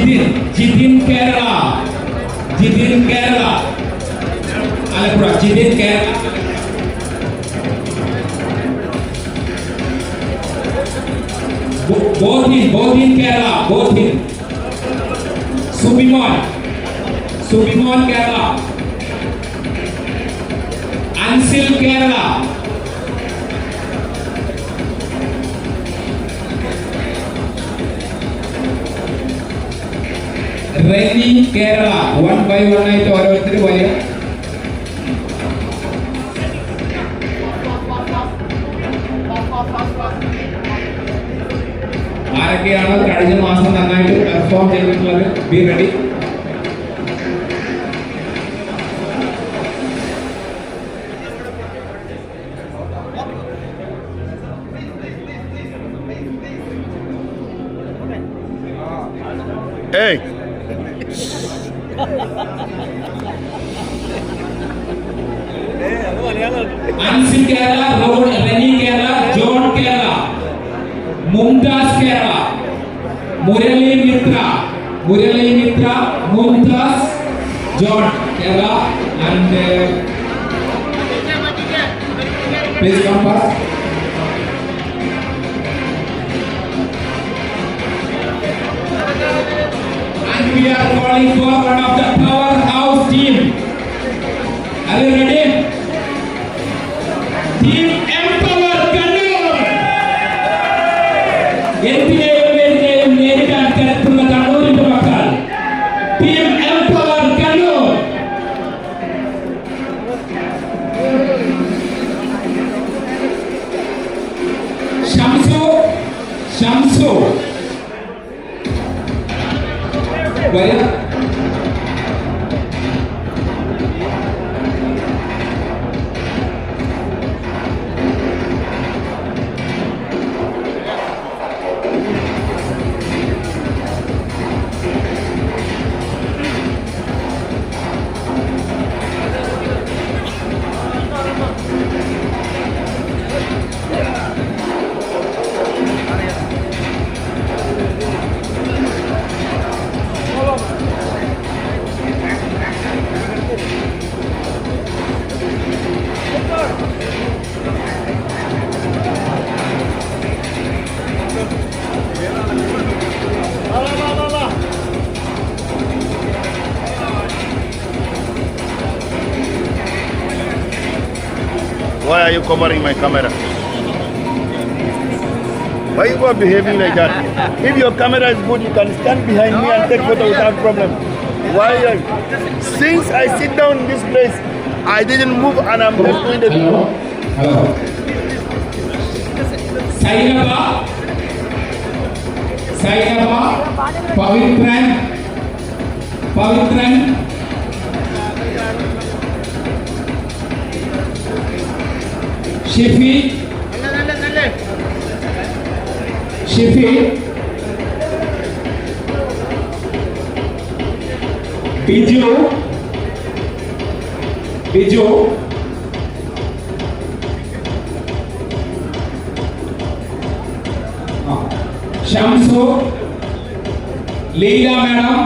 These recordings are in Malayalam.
Jidin Kerala. Alapura, Jidin Kerala. Both in Kerala, both in. Subimon Kerala. Ansil Kerala. Reni Kerala. One by one ആയിട്ട് ഓരോരുത്തർ വരിക. ആരൊക്കെയാണ് കഴിഞ്ഞ മാസം നന്നായിട്ട് പെർഫോം ചെയ്തിട്ടുള്ളത്? Be ready. Hey. Ansil Kerala, Reni Kerala, John Kerala, Mumtaz Kerala, Murali Mitra, Mumtaz, John Kerala, and please come first. And we are calling for one of the powerhouse team. Are you ready? Team Empower Kannur. എന്തിനേയും നേരിടാൻ കരുത്തുള്ള കണ്ണൂരിന്റെ മക്കൾ. Team Empower Kannur. Shamsu. Where? Why are you covering my camera? Why you are behaving like that? If your camera is good, you can stand behind me and take photo without problem. Why? Since I sit down in this place, I didn't move and I'm just doing the video. Hello. Sainaba, Pavitran, Shifi, Biju, Shamsu, Leela Madam,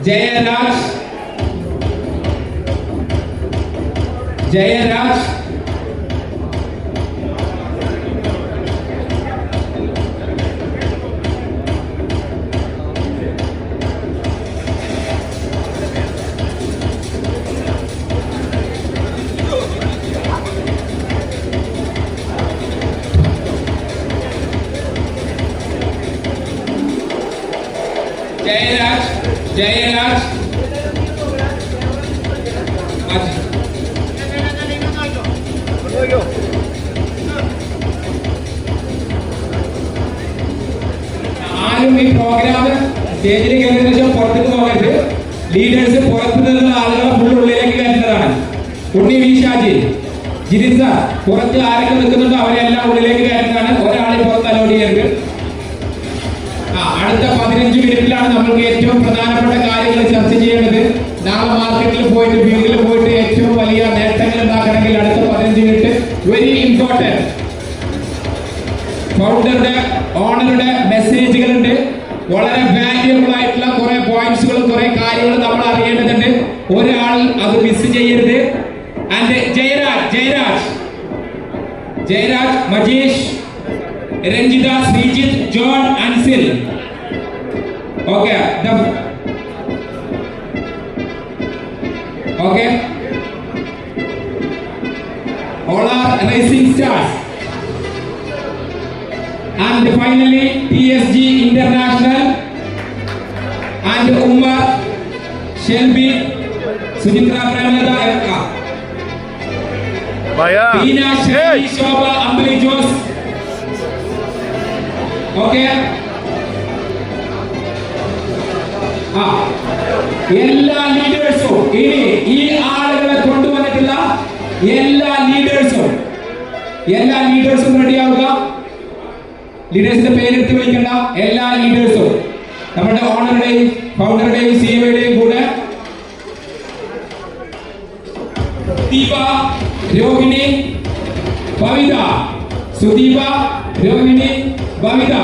Jayaraj, Jayaraj. ആരും ഈ പ്രോഗ്രാം സ്റ്റേജിലേക്ക് ഏകദേശം പുറത്തേക്ക് പോകരുത്. ലീഡേഴ്സ് പുറത്തു നിന്നുള്ള ആളുകളെ ഫുൾ ഉള്ളിലേക്ക് കയറ്റുന്നതാണ്. ഉണ്ണി വി ഷാജി, ജിതിൻ സാർ, പുറത്ത് ആരൊക്കെ നിൽക്കുന്നുണ്ടോ അവരെല്ലാം ഉള്ളിലേക്ക് കയറ്റുന്നതാണ്. ഒരാളെ പുറത്ത് അലോഡ് ചെയ്യരുത്. അടുത്ത 15 മിനിറ്റിലാണ് നമ്മൾക്ക് ഏറ്റവും പ്രധാനപ്പെട്ട കാര്യങ്ങൾ ചർച്ച ചെയ്യേണ്ടത്. നാളെ മാർക്കറ്റിൽ പോയിട്ട് ഫീൽഡിൽ പോയിട്ട് ഏറ്റവും വലിയ നേട്ടങ്ങൾ ഉണ്ടാക്കണമെങ്കിൽ അടുത്ത 15 മിനിറ്റ് വെരി ഇമ്പോർട്ടന്റ്. ഫൗണ്ടറുടെ ഓണറുടെ മെസ്സേജുകളുണ്ട്, വളരെ കുറെ കാര്യങ്ങൾ നമ്മൾ അറിയേണ്ടതുണ്ട്. ഒരാൾ അത് മിസ് ചെയ്യരുത്. And Jayaraj, Majeesh, Ranjitha, Sreejith, John, Ansil. Okay. Okay. All are rising stars. And finally, TSG International and Umar, Shelby, Sujitra Pranada, Bhaiya. Tina, Shelby, Shobha, Ambali Jos. Okay. എല്ലാ ലീഡേഴ്സും ഇനി ഈ ആളുകളെ കൊണ്ടുവന്നിട്ടുള്ള എല്ലാ ലീഡേഴ്സും റെഡിയാവുക. ലീഡേഴ്സിന്റെ പേരെടുത്ത് വയ്ക്കേണ്ട എല്ലാ ലീഡേഴ്സും നമ്മുടെ ഓണറുടെയും ഫൗണ്ടറുടെയും സിഇഒയുടെയും കൂടെ Deepa, Rohini, Bhavitha, Sudeepa, Rohini, Bhavitha.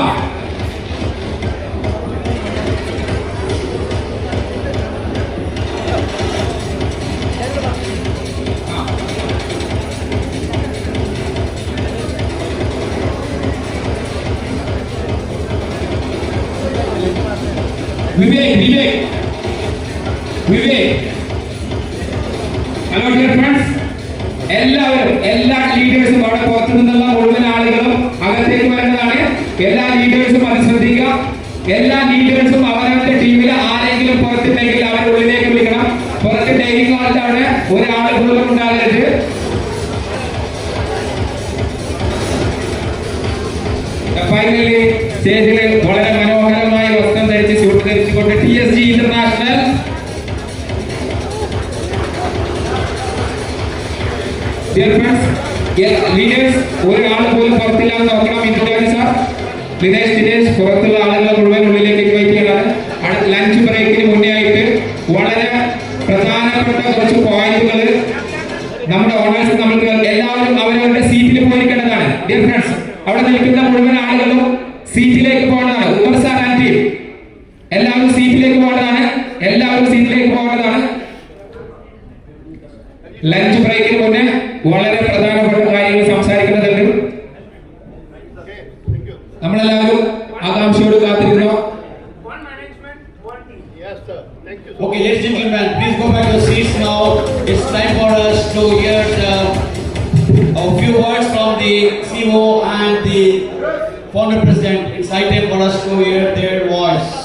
Vivek. Hello dear friends, എല്ലാവരും എല്ലാ ലീഡേഴ്സും അവിടെ പുറത്തു നിന്നുള്ള മുഴുവൻ ആളുകളും അകത്തേക്ക് വരേണ്ടതാണ്. എല്ലാ ലീഡേഴ്സും അത് ശ്രദ്ധിക്കുക. എല്ലാ ലീഡേഴ്സും അവരവരുടെ ടീമിൽ ആരെങ്കിലും പുറത്തുണ്ടെങ്കിൽ അവരെ ഉള്ളിലേക്ക് വിളിക്കണം. പുറത്ത് ഡൈനിങ് ഹാളിൽ അവിടെ ഒരാൾ പോലും ഉണ്ടാകരുത്. ഫൈനലി സ്റ്റേജിൽ വളരെ മനോഹരമായ വസ്ത്രം ധരിച്ച് സ്യൂട്ട് ധരിച്ചുകൊണ്ട് TSG ഇന്റർനാഷണൽ ലീഡേഴ്സ് ഒരാൾ പോലും പുറത്തില്ലാതെ നോക്കണം. ഇന്റർവ്യൂ സാർ ദിനേശ് പുറത്തുള്ള ആളുകളെ മുഴുവൻ ഉള്ളിലേക്ക് ഇൻവൈറ്റ് ചെയ്യണം. ലഞ്ച് ബ്രേക്കിന് മുന്നേ ആയിട്ട് വളരെ പ്രധാനപ്പെട്ട കുറച്ച് പോയിന്റുകൾ നമ്മുടെ ഓണേഴ്സ് നമുക്ക് എല്ലാവരും അവരവരുടെ സീറ്റിൽ പോയിരിക്കേണ്ടതാണ്. ഡിയർ ഫ്രണ്ട്സ്, അവിടെ നിൽക്കുന്ന മുഴുവൻ ആളുകളും സീറ്റിലേക്ക് പോകേണ്ടതാണ്. ഉമർ സാർ ആൻഡ് ടീം എല്ലാവരും സീറ്റിലേക്ക് പോകേണ്ടതാണ്. ലഞ്ച് ബ്രേക്കിന് മുന്നേ വളരെ പ്രധാനപ്പെട്ട കാര്യങ്ങൾ സംസാരിക്കുന്നതുണ്ട്. നമ്മളെല്ലാവരും ആകാംക്ഷയോട് കാത്തിരുന്നു. Okay, ladies and gentlemen, please go back to your seats now. It's time for us to hear a few words from the CEO and the founder president. It's high time for us to hear their voice.